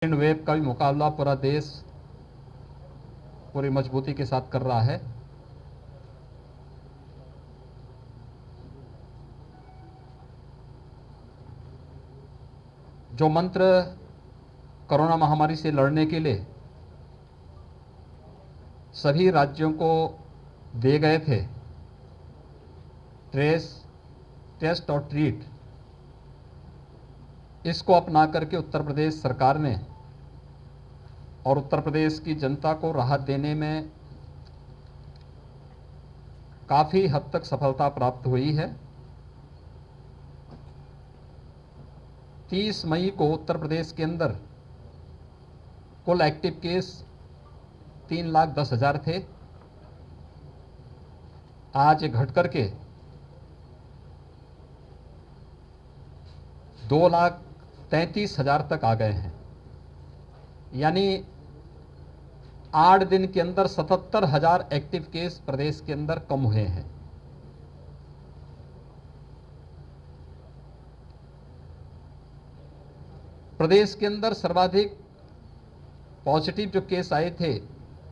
Second wave का भी मुकाबला पूरा देश पूरी मजबूती के साथ कर रहा है। जो मंत्र कोरोना महामारी से लड़ने के लिए सभी राज्यों को दिए गए थे, ट्रेस, टेस्ट और ट्रीट, इसको अपना करके उत्तर प्रदेश सरकार ने और उत्तर प्रदेश की जनता को राहत देने में काफ़ी हद तक सफलता प्राप्त हुई है। 30 मई को उत्तर प्रदेश के अंदर कुल एक्टिव केस 3,10,000 थे। आज ये घट करके 2,33,000 तक आ गए हैं। यानी 8 दिन के अंदर 77,000 एक्टिव केस प्रदेश के अंदर कम हुए हैं। प्रदेश के अंदर सर्वाधिक पॉजिटिव जो केस आए थे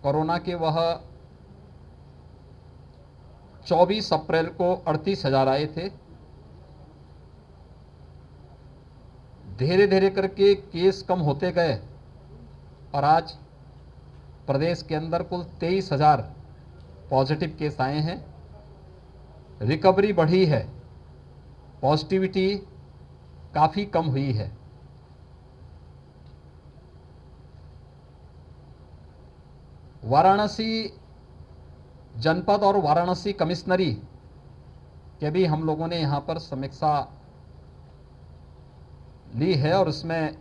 कोरोना के, वह 24 अप्रैल को 38,000 आए थे। धीरे धीरे करके केस कम होते गए और आज प्रदेश के अंदर कुल 23,000 पॉजिटिव केस आए हैं। रिकवरी बढ़ी है, पॉजिटिविटी काफ़ी कम हुई है। वाराणसी जनपद और वाराणसी कमिश्नरी के भी हम लोगों ने यहाँ पर समीक्षा ली है और उसमें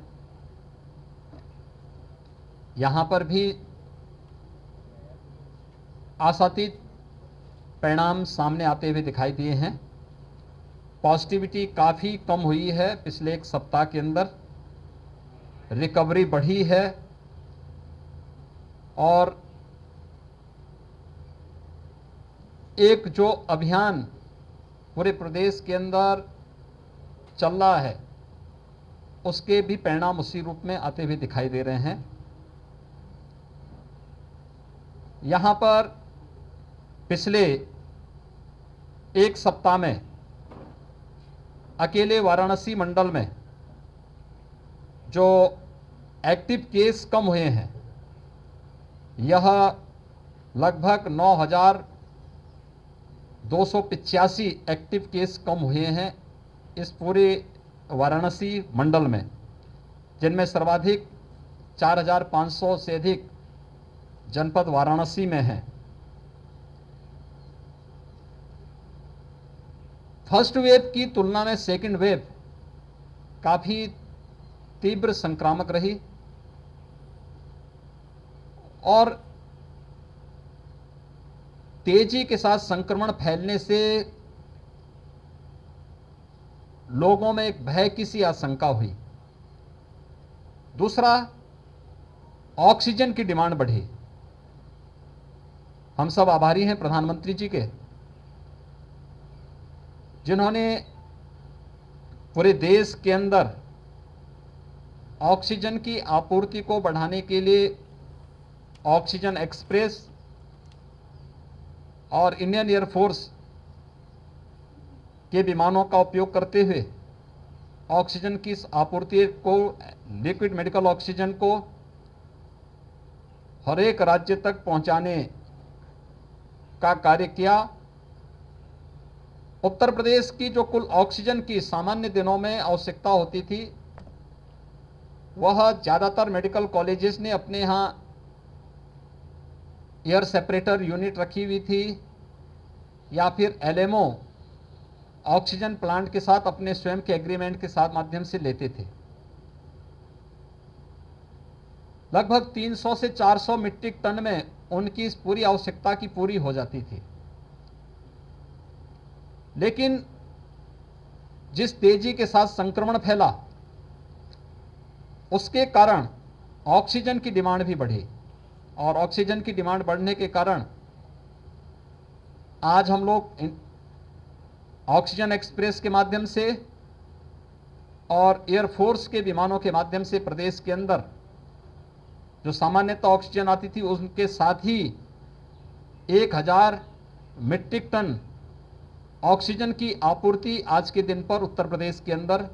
यहाँ पर भी आशातीत परिणाम सामने आते हुए दिखाई दिए हैं। पॉजिटिविटी काफ़ी कम हुई है पिछले एक सप्ताह के अंदर, रिकवरी बढ़ी है और एक जो अभियान पूरे प्रदेश के अंदर चल रहा है उसके भी परिणाम उसी रूप में आते हुए दिखाई दे रहे हैं। यहाँ पर पिछले एक सप्ताह में अकेले वाराणसी मंडल में जो एक्टिव केस कम हुए हैं, यह लगभग 9,285 एक्टिव केस कम हुए हैं इस पूरे वाराणसी मंडल में, जिनमें सर्वाधिक 4,500 से अधिक जनपद वाराणसी में है। फर्स्ट वेव की तुलना में सेकंड वेव काफ़ी तीव्र संक्रामक रही और तेजी के साथ संक्रमण फैलने से लोगों में एक भय की सी आशंका हुई। दूसरा, ऑक्सीजन की डिमांड बढ़ी। हम सब आभारी हैं प्रधानमंत्री जी के, जिन्होंने पूरे देश के अंदर ऑक्सीजन की आपूर्ति को बढ़ाने के लिए ऑक्सीजन एक्सप्रेस और इंडियन एयरफोर्स के विमानों का उपयोग करते हुए ऑक्सीजन की इस आपूर्ति को, लिक्विड मेडिकल ऑक्सीजन को हर एक राज्य तक पहुंचाने का कार्य किया। उत्तर प्रदेश की जो कुल ऑक्सीजन की सामान्य दिनों में आवश्यकता होती थी, वह ज़्यादातर मेडिकल कॉलेजेस ने अपने यहाँ एयर सेपरेटर यूनिट रखी हुई थी या फिर एलएमओ ऑक्सीजन प्लांट के साथ अपने स्वयं के एग्रीमेंट के साथ माध्यम से लेते थे। लगभग 300 से 400 मीट्रिक टन में उनकी इस पूरी आवश्यकता की पूरी हो जाती थी। लेकिन जिस तेजी के साथ संक्रमण फैला, उसके कारण ऑक्सीजन की डिमांड भी बढ़ी और ऑक्सीजन की डिमांड बढ़ने के कारण आज हम लोग ऑक्सीजन एक्सप्रेस के माध्यम से और एयरफोर्स के विमानों के माध्यम से प्रदेश के अंदर जो सामान्यतः ऑक्सीजन आती थी उनके साथ ही 1000 मीट्रिक टन ऑक्सीजन की आपूर्ति आज के दिन पर उत्तर प्रदेश के अंदर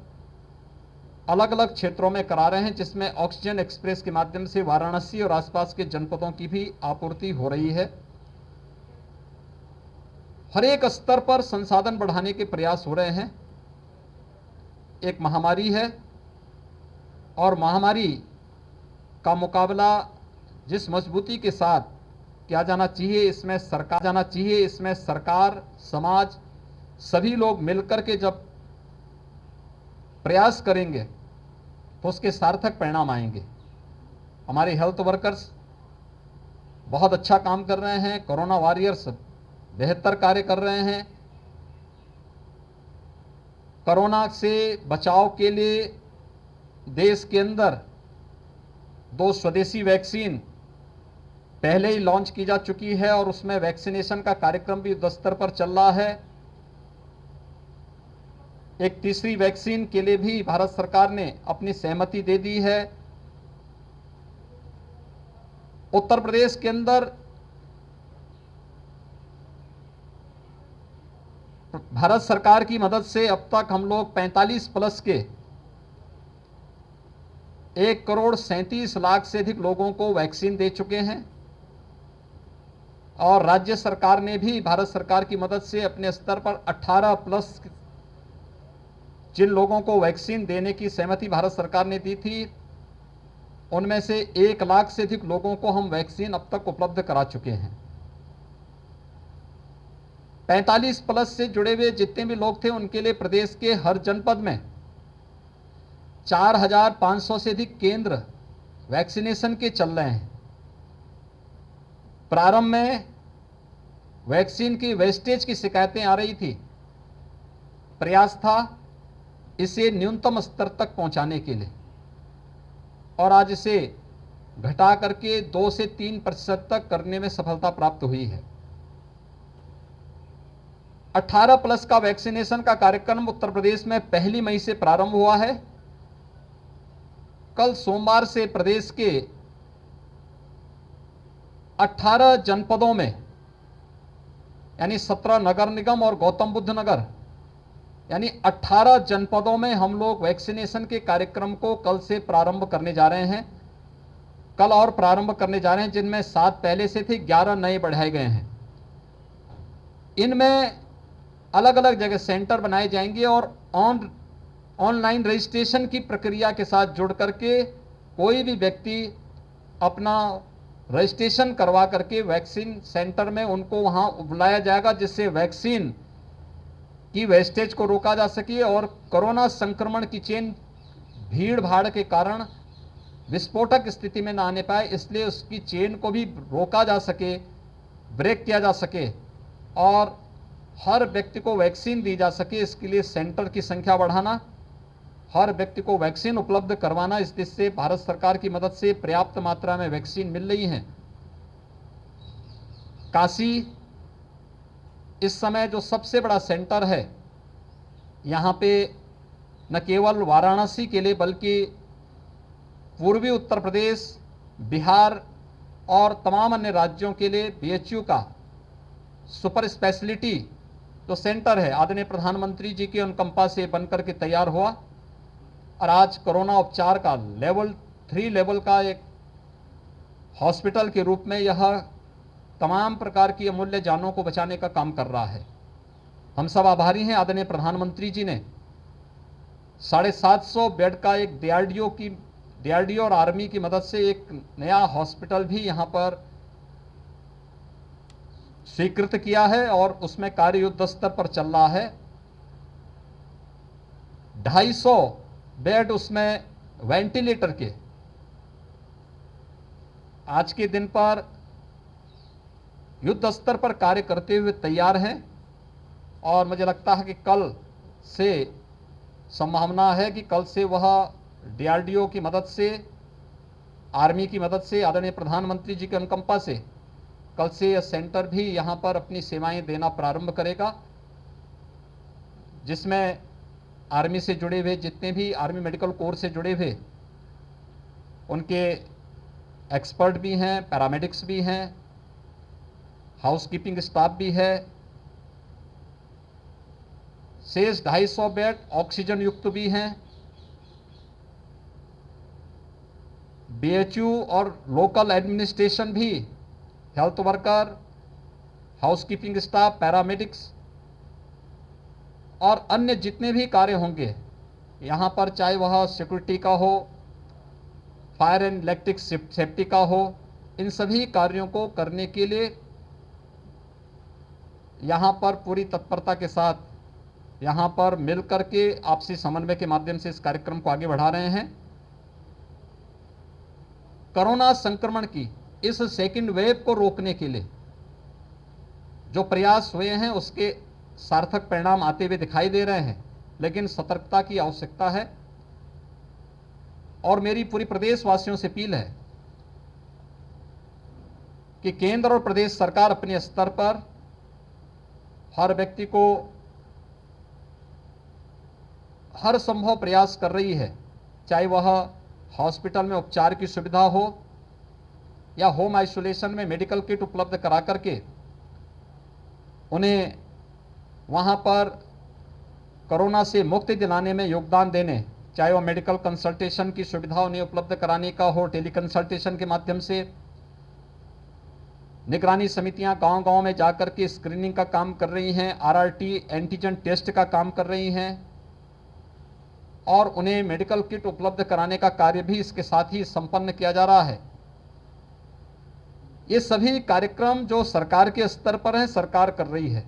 अलग अलग क्षेत्रों में करा रहे हैं, जिसमें ऑक्सीजन एक्सप्रेस के माध्यम से वाराणसी और आसपास के जनपदों की भी आपूर्ति हो रही है। हर एक स्तर पर संसाधन बढ़ाने के प्रयास हो रहे हैं। एक महामारी है और महामारी का मुकाबला जिस मजबूती के साथ किया जाना चाहिए, इसमें सरकार, समाज, सभी लोग मिलकर के जब प्रयास करेंगे तो उसके सार्थक परिणाम आएंगे। हमारे हेल्थ वर्कर्स बहुत अच्छा काम कर रहे हैं, कोरोना वॉरियर्स बेहतर कार्य कर रहे हैं। कोरोना से बचाव के लिए देश के अंदर 2 स्वदेशी वैक्सीन पहले ही लॉन्च की जा चुकी है और उसमें वैक्सीनेशन का कार्यक्रम भी युद्ध स्तर पर चल रहा है। एक तीसरी वैक्सीन के लिए भी भारत सरकार ने अपनी सहमति दे दी है। उत्तर प्रदेश के अंदर भारत सरकार की मदद से अब तक हम लोग 45 प्लस के 1,37,00,000 से अधिक लोगों को वैक्सीन दे चुके हैं और राज्य सरकार ने भी भारत सरकार की मदद से अपने स्तर पर 18 प्लस जिन लोगों को वैक्सीन देने की सहमति भारत सरकार ने दी थी, उनमें से 1 लाख से अधिक लोगों को हम वैक्सीन अब तक उपलब्ध करा चुके हैं। 45 प्लस से जुड़े हुए जितने भी लोग थे उनके लिए प्रदेश के हर जनपद में 4,500 से अधिक केंद्र वैक्सीनेशन के चल रहे हैं। प्रारंभ में वैक्सीन की वेस्टेज की शिकायतें आ रही थी, प्रयास था इसे न्यूनतम स्तर तक पहुंचाने के लिए और आज इसे घटा करके 2 से 3% तक करने में सफलता प्राप्त हुई है। 18 प्लस का वैक्सीनेशन का कार्यक्रम उत्तर प्रदेश में 1 मई से प्रारंभ हुआ है। कल सोमवार से प्रदेश के 18 जनपदों में यानी 17 नगर निगम और गौतम बुद्ध नगर यानी 18 जनपदों में हम लोग वैक्सीनेशन के कार्यक्रम को कल से प्रारंभ करने जा रहे हैं। कल और प्रारंभ करने जा रहे हैं, जिनमें 7 पहले से थे, 11 नए बढ़ाए गए हैं। इनमें अलग अलग जगह सेंटर बनाए जाएंगे और ऑनलाइन रजिस्ट्रेशन की प्रक्रिया के साथ जुड़ करके कोई भी व्यक्ति अपना रजिस्ट्रेशन करवा करके वैक्सीन सेंटर में उनको वहां बुलाया जाएगा, जिससे वैक्सीन की वेस्टेज को रोका जा सके और कोरोना संक्रमण की चेन भीड़ भाड़ के कारण विस्फोटक स्थिति में ना आने पाए, इसलिए उसकी चेन को भी रोका जा सके, ब्रेक किया जा सके और हर व्यक्ति को वैक्सीन दी जा सके। इसके लिए सेंटर की संख्या बढ़ाना, हर व्यक्ति को वैक्सीन उपलब्ध करवाना, इस दिशा से भारत सरकार की मदद से पर्याप्त मात्रा में वैक्सीन मिल रही है। काशी इस समय जो सबसे बड़ा सेंटर है, यहाँ पे न केवल वाराणसी के लिए बल्कि पूर्वी उत्तर प्रदेश, बिहार और तमाम अन्य राज्यों के लिए बीएचयू का सुपर स्पेशलिटी जो सेंटर है आदरणीय प्रधानमंत्री जी के अनुकंपा से बनकर के तैयार हुआ और आज कोरोना उपचार का लेवल 3 लेवल का एक हॉस्पिटल के रूप में यह तमाम प्रकार की अमूल्य जानों को बचाने का काम कर रहा है। हम सब आभारी हैं, आदरणीय प्रधानमंत्री जी ने 750 बेड का एक डीआरडीओ और आर्मी की मदद से एक नया हॉस्पिटल भी यहां पर स्वीकृत किया है और उसमें कार्य युद्ध स्तर पर चल रहा है। 250 बेड उसमें वेंटिलेटर के आज के दिन पर युद्ध स्तर पर कार्य करते हुए तैयार हैं और मुझे लगता है कि कल से संभावना है कि कल से वह डीआरडीओ की मदद से, आर्मी की मदद से, आदरणीय प्रधानमंत्री जी के अनुकंपा से कल से यह सेंटर भी यहाँ पर अपनी सेवाएं देना प्रारंभ करेगा, जिसमें आर्मी से जुड़े हुए जितने भी आर्मी मेडिकल कोर से जुड़े हुए उनके एक्सपर्ट भी हैं, पैरामेडिक्स भी हैं, हाउसकीपिंग स्टाफ भी है। शेष 250 बेड ऑक्सीजन युक्त भी हैं। बीएचयू और लोकल एडमिनिस्ट्रेशन भी, health worker, housekeeping staff, paramedics और अन्य जितने भी कार्य होंगे यहाँ पर, चाहे वह सिक्योरिटी का हो, फायर एंड इलेक्ट्रिक सेफ्टी का हो, इन सभी कार्यों को करने के लिए यहाँ पर पूरी तत्परता के साथ यहाँ पर मिलकर के आपसी समन्वय के माध्यम से इस कार्यक्रम को आगे बढ़ा रहे हैं। कोरोना संक्रमण की इस सेकंड वेव को रोकने के लिए जो प्रयास हुए हैं उसके सार्थक परिणाम आते हुए दिखाई दे रहे हैं, लेकिन सतर्कता की आवश्यकता है। और मेरी पूरी प्रदेशवासियों से अपील है कि केंद्र और प्रदेश सरकार अपने स्तर पर हर व्यक्ति को हर संभव प्रयास कर रही है, चाहे वह हॉस्पिटल में उपचार की सुविधा हो या होम आइसोलेशन में मेडिकल किट उपलब्ध करा करके उन्हें वहां पर कोरोना से मुक्ति दिलाने में योगदान देने, चाहे वह मेडिकल कंसल्टेशन की सुविधा उन्हें उपलब्ध कराने का हो, टेली कंसल्टेशन के माध्यम से निगरानी समितियां गांव-गांव में जाकर के स्क्रीनिंग का काम कर रही हैं, आरआरटी एंटीजन टेस्ट का काम कर रही हैं और उन्हें मेडिकल किट उपलब्ध कराने का कार्य भी इसके साथ ही संपन्न किया जा रहा है। ये सभी कार्यक्रम जो सरकार के स्तर पर हैं, सरकार कर रही है,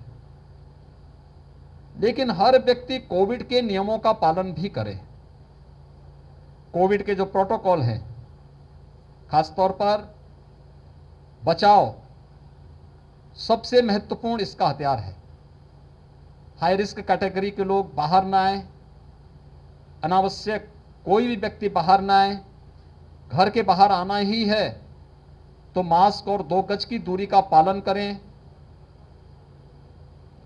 लेकिन हर व्यक्ति कोविड के नियमों का पालन भी करे। कोविड के जो प्रोटोकॉल हैं, खासतौर पर बचाव सबसे महत्वपूर्ण इसका हथियार है। हाई रिस्क कैटेगरी के लोग बाहर ना आए, अनावश्यक कोई भी व्यक्ति बाहर ना आए। घर के बाहर आना ही है तो मास्क और 2 गज की दूरी का पालन करें।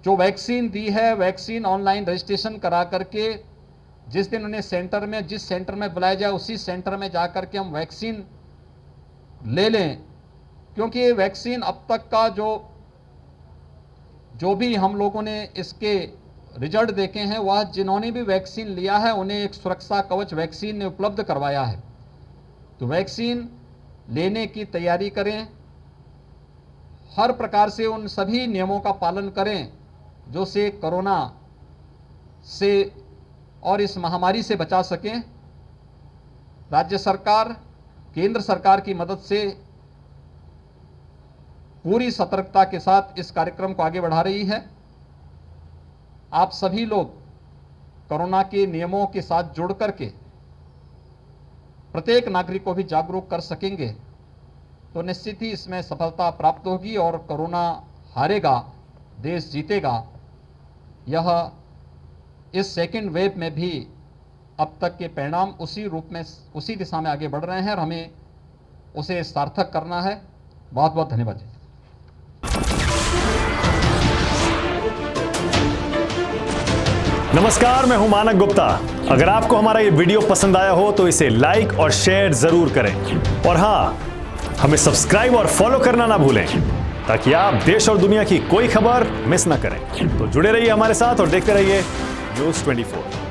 जो वैक्सीन दी है, वैक्सीन ऑनलाइन रजिस्ट्रेशन करा करके जिस दिन उन्हें सेंटर में, जिस सेंटर में बुलाया जाए उसी सेंटर में जाकर के हम वैक्सीन ले लें, क्योंकि ये वैक्सीन अब तक का जो भी हम लोगों ने इसके रिजल्ट देखे हैं, वह जिन्होंने भी वैक्सीन लिया है उन्हें एक सुरक्षा कवच वैक्सीन ने उपलब्ध करवाया है। तो वैक्सीन लेने की तैयारी करें, हर प्रकार से उन सभी नियमों का पालन करें जो से कोरोना से और इस महामारी से बचा सकें। राज्य सरकार केंद्र सरकार की मदद से पूरी सतर्कता के साथ इस कार्यक्रम को आगे बढ़ा रही है। आप सभी लोग कोरोना के नियमों के साथ जुड़ करके प्रत्येक नागरिक को भी जागरूक कर सकेंगे तो निश्चित ही इसमें सफलता प्राप्त होगी और कोरोना हारेगा, देश जीतेगा। यह इस सेकेंड वेव में भी अब तक के परिणाम उसी रूप में, उसी दिशा में आगे बढ़ रहे हैं और हमें उसे सार्थक करना है। बहुत बहुत धन्यवाद। नमस्कार, मैं हूं मानक गुप्ता। अगर आपको हमारा ये वीडियो पसंद आया हो तो इसे लाइक और शेयर जरूर करें और हाँ, हमें सब्सक्राइब और फॉलो करना ना भूलें ताकि आप देश और दुनिया की कोई खबर मिस ना करें। तो जुड़े रहिए हमारे साथ और देखते रहिए न्यूज़ 24।